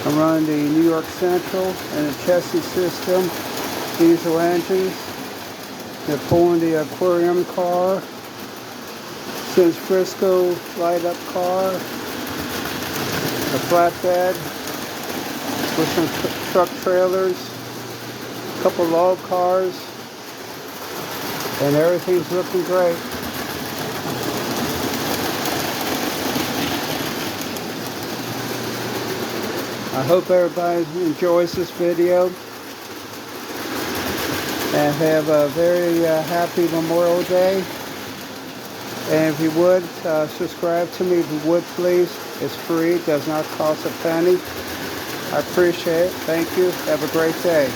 I'm running the New York Central and the chassis system, diesel engines. They're pulling the aquarium car, Since Frisco light up car, a flatbed with some truck trailers, a couple log cars, and everything's looking great. I hope everybody enjoys this video and have a very happy Memorial Day. And if you would, subscribe to me if you would, please. It's free, does not cost a penny. I appreciate it. Thank you. Have a great day.